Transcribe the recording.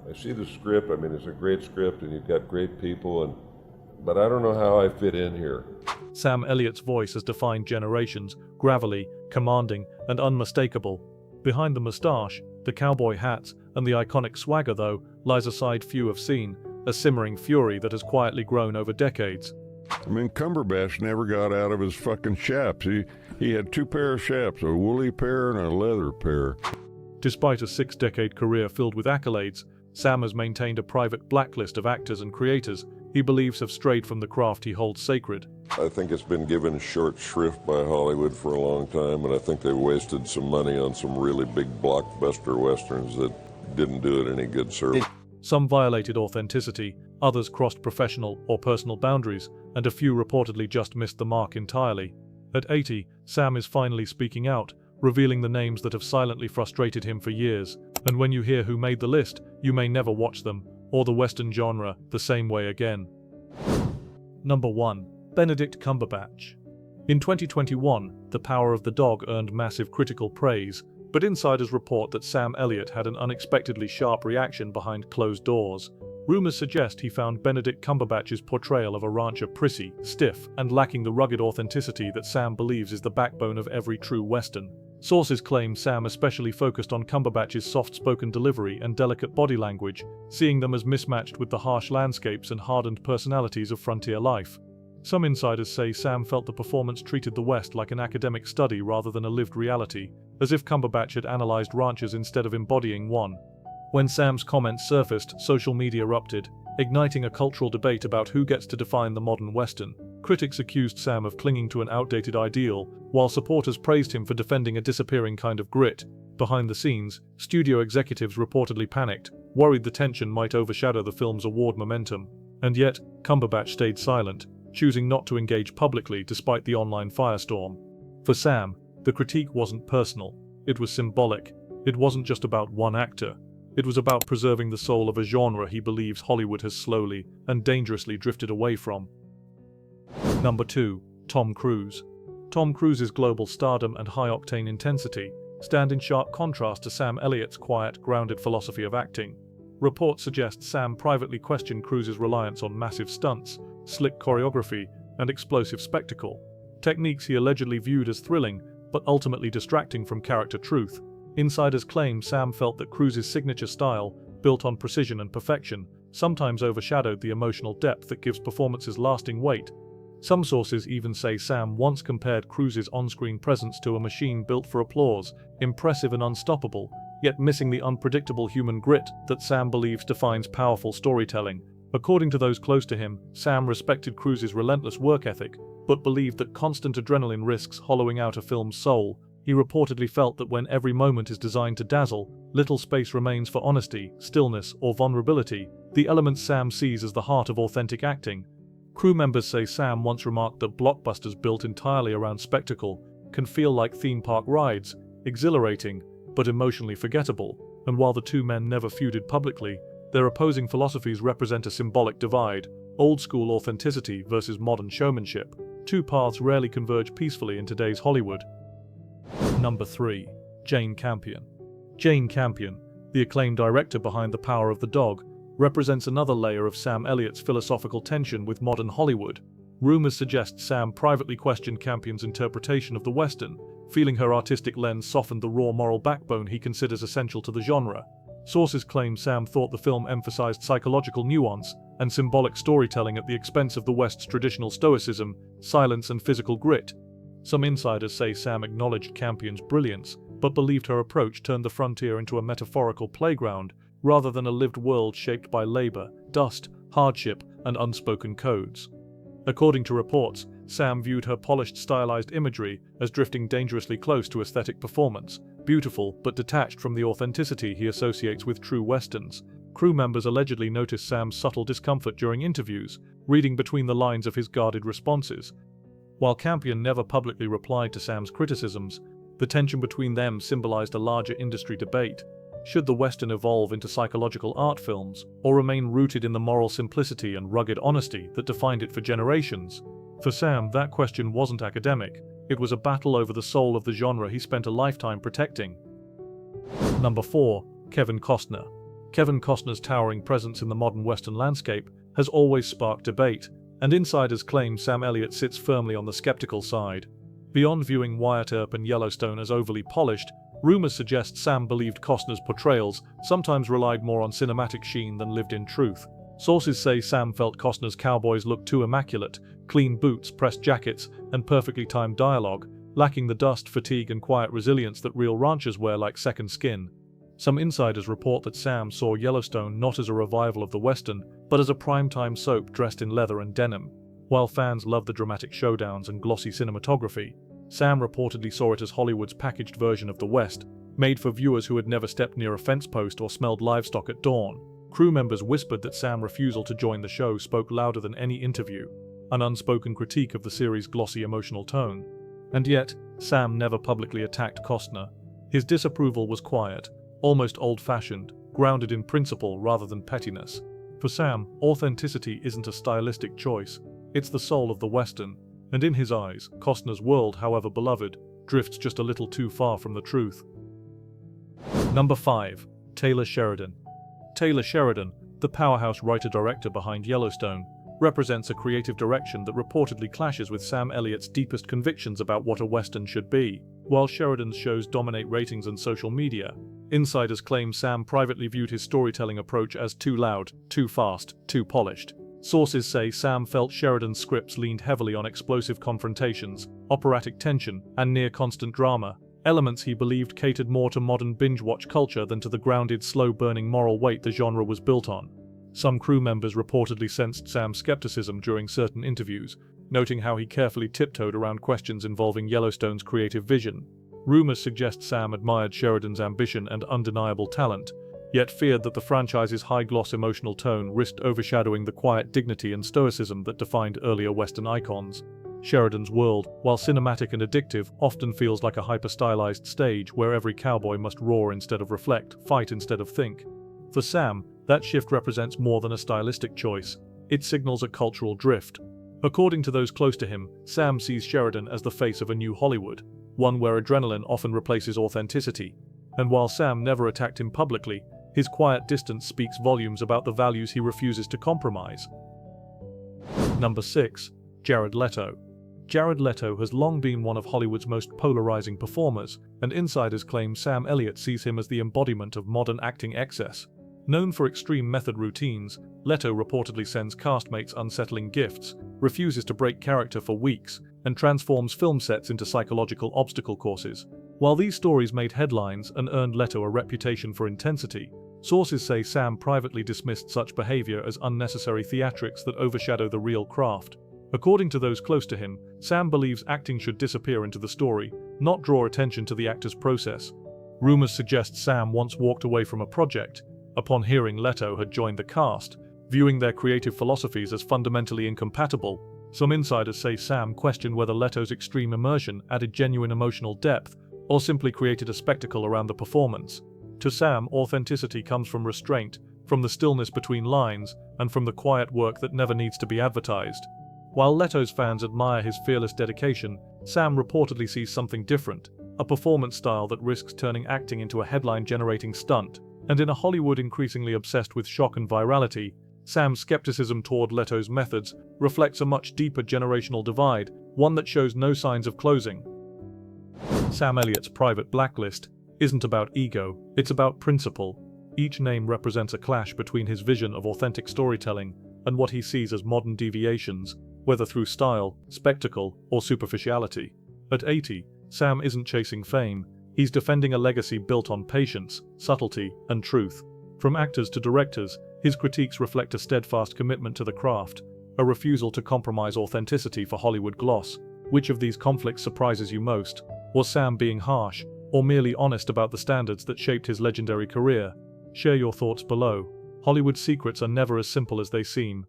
I see the script. I mean, it's a great script, and you've got great people, but I don't know how I fit in here. Sam Elliott's voice has defined generations, gravelly, commanding, and unmistakable. Behind the moustache, the cowboy hats, and the iconic swagger, though, lies a side few have seen, a simmering fury that has quietly grown over decades. I mean, Cumberbatch never got out of his fucking chaps. He had 2 pair of chaps, a woolly pair and a leather pair. Despite a 6-decade career filled with accolades, Sam has maintained a private blacklist of actors and creators he believes have strayed from the craft he holds sacred. I think it's been given short shrift by Hollywood for a long time, and I think they wasted some money on some really big blockbuster westerns that didn't do it any good service. Some violated authenticity, others crossed professional or personal boundaries, and a few reportedly just missed the mark entirely. At 80, Sam is finally speaking out, revealing the names that have silently frustrated him for years, and when you hear who made the list, you may never watch them, or the Western genre, the same way again. Number 1. Benedict Cumberbatch. In 2021, The Power of the Dog earned massive critical praise, but insiders report that Sam Elliott had an unexpectedly sharp reaction behind closed doors. Rumors suggest he found Benedict Cumberbatch's portrayal of a rancher prissy, stiff, and lacking the rugged authenticity that Sam believes is the backbone of every true Western. Sources claim Sam especially focused on Cumberbatch's soft-spoken delivery and delicate body language, seeing them as mismatched with the harsh landscapes and hardened personalities of frontier life. Some insiders say Sam felt the performance treated the West like an academic study rather than a lived reality, as if Cumberbatch had analyzed ranchers instead of embodying one. When Sam's comments surfaced, social media erupted, igniting a cultural debate about who gets to define the modern Western. Critics accused Sam of clinging to an outdated ideal, while supporters praised him for defending a disappearing kind of grit. Behind the scenes, studio executives reportedly panicked, worried the tension might overshadow the film's award momentum. And yet, Cumberbatch stayed silent, choosing not to engage publicly despite the online firestorm. For Sam, the critique wasn't personal, it was symbolic. It wasn't just about one actor. It was about preserving the soul of a genre he believes Hollywood has slowly and dangerously drifted away from. Number 2. Tom Cruise. Tom Cruise's global stardom and high-octane intensity stand in sharp contrast to Sam Elliott's quiet, grounded philosophy of acting. Reports suggest Sam privately questioned Cruise's reliance on massive stunts, slick choreography, and explosive spectacle, techniques he allegedly viewed as thrilling, but ultimately distracting from character truth. Insiders claim Sam felt that Cruise's signature style, built on precision and perfection, sometimes overshadowed the emotional depth that gives performances lasting weight. Some sources even say Sam once compared Cruise's on-screen presence to a machine built for applause, impressive and unstoppable, yet missing the unpredictable human grit that Sam believes defines powerful storytelling. According to those close to him, Sam respected Cruise's relentless work ethic, but believed that constant adrenaline risks hollowing out a film's soul. He reportedly felt that when every moment is designed to dazzle, little space remains for honesty, stillness, or vulnerability, the elements Sam sees as the heart of authentic acting. Crew members say Sam once remarked that blockbusters built entirely around spectacle can feel like theme park rides, exhilarating, but emotionally forgettable, and while the two men never feuded publicly, their opposing philosophies represent a symbolic divide, old-school authenticity versus modern showmanship. Two paths rarely converge peacefully in today's Hollywood. Number 3. Jane Campion. Jane Campion, the acclaimed director behind The Power of the Dog, represents another layer of Sam Elliott's philosophical tension with modern Hollywood. Rumors suggest Sam privately questioned Campion's interpretation of the Western, feeling her artistic lens softened the raw moral backbone he considers essential to the genre. Sources claim Sam thought the film emphasized psychological nuance and symbolic storytelling at the expense of the West's traditional stoicism, silence, and physical grit. Some insiders say Sam acknowledged Campion's brilliance, but believed her approach turned the frontier into a metaphorical playground, rather than a lived world shaped by labor, dust, hardship, and unspoken codes. According to reports, Sam viewed her polished, stylized imagery as drifting dangerously close to aesthetic performance, beautiful but detached from the authenticity he associates with true westerns. Crew members allegedly noticed Sam's subtle discomfort during interviews, reading between the lines of his guarded responses. While Campion never publicly replied to Sam's criticisms, the tension between them symbolized a larger industry debate. Should the Western evolve into psychological art films, or remain rooted in the moral simplicity and rugged honesty that defined it for generations? For Sam, that question wasn't academic. It was a battle over the soul of the genre he spent a lifetime protecting. Number 4. Kevin Costner. Kevin Costner's towering presence in the modern Western landscape has always sparked debate, and insiders claim Sam Elliott sits firmly on the skeptical side. Beyond viewing Wyatt Earp and Yellowstone as overly polished, rumors suggest Sam believed Costner's portrayals sometimes relied more on cinematic sheen than lived-in truth. Sources say Sam felt Costner's cowboys looked too immaculate, clean boots, pressed jackets, and perfectly timed dialogue, lacking the dust, fatigue, and quiet resilience that real ranchers wear like second skin. Some insiders report that Sam saw Yellowstone not as a revival of the Western, but as a primetime soap dressed in leather and denim. While fans loved the dramatic showdowns and glossy cinematography, Sam reportedly saw it as Hollywood's packaged version of the West, made for viewers who had never stepped near a fence post or smelled livestock at dawn. Crew members whispered that Sam's refusal to join the show spoke louder than any interview, an unspoken critique of the series' glossy emotional tone. And yet, Sam never publicly attacked Costner. His disapproval was quiet, almost old-fashioned, grounded in principle rather than pettiness. For Sam, authenticity isn't a stylistic choice, it's the soul of the Western, and in his eyes, Costner's world, however beloved, drifts just a little too far from the truth. Number 5. Taylor Sheridan. Taylor Sheridan, the powerhouse writer-director behind Yellowstone, represents a creative direction that reportedly clashes with Sam Elliott's deepest convictions about what a Western should be. While Sheridan's shows dominate ratings and social media, insiders claim Sam privately viewed his storytelling approach as too loud, too fast, too polished. Sources say Sam felt Sheridan's scripts leaned heavily on explosive confrontations, operatic tension, and near-constant drama, elements he believed catered more to modern binge-watch culture than to the grounded, slow-burning moral weight the genre was built on. Some crew members reportedly sensed Sam's skepticism during certain interviews, noting how he carefully tiptoed around questions involving Yellowstone's creative vision. Rumors suggest Sam admired Sheridan's ambition and undeniable talent, yet feared that the franchise's high-gloss emotional tone risked overshadowing the quiet dignity and stoicism that defined earlier Western icons. Sheridan's world, while cinematic and addictive, often feels like a hyper-stylized stage where every cowboy must roar instead of reflect, fight instead of think. For Sam, that shift represents more than a stylistic choice. It signals a cultural drift. According to those close to him, Sam sees Sheridan as the face of a new Hollywood, one where adrenaline often replaces authenticity. And while Sam never attacked him publicly, his quiet distance speaks volumes about the values he refuses to compromise. Number 6. Jared Leto. Jared Leto has long been one of Hollywood's most polarizing performers, and insiders claim Sam Elliott sees him as the embodiment of modern acting excess. Known for extreme method routines, Leto reportedly sends castmates unsettling gifts, refuses to break character for weeks, and transforms film sets into psychological obstacle courses. While these stories made headlines and earned Leto a reputation for intensity, sources say Sam privately dismissed such behavior as unnecessary theatrics that overshadow the real craft. According to those close to him, Sam believes acting should disappear into the story, not draw attention to the actor's process. Rumors suggest Sam once walked away from a project upon hearing Leto had joined the cast, viewing their creative philosophies as fundamentally incompatible. Some insiders say Sam questioned whether Leto's extreme immersion added genuine emotional depth or simply created a spectacle around the performance. To Sam, authenticity comes from restraint, from the stillness between lines, and from the quiet work that never needs to be advertised. While Leto's fans admire his fearless dedication, Sam reportedly sees something different, a performance style that risks turning acting into a headline-generating stunt. And in a Hollywood increasingly obsessed with shock and virality, Sam's skepticism toward Leto's methods reflects a much deeper generational divide, one that shows no signs of closing. Sam Elliott's private blacklist isn't about ego, it's about principle. Each name represents a clash between his vision of authentic storytelling and what he sees as modern deviations, whether through style, spectacle, or superficiality. At 80, Sam isn't chasing fame, he's defending a legacy built on patience, subtlety, and truth. From actors to directors, his critiques reflect a steadfast commitment to the craft, a refusal to compromise authenticity for Hollywood gloss. Which of these conflicts surprises you most? Was Sam being harsh, or merely honest about the standards that shaped his legendary career? Share your thoughts below. Hollywood's secrets are never as simple as they seem,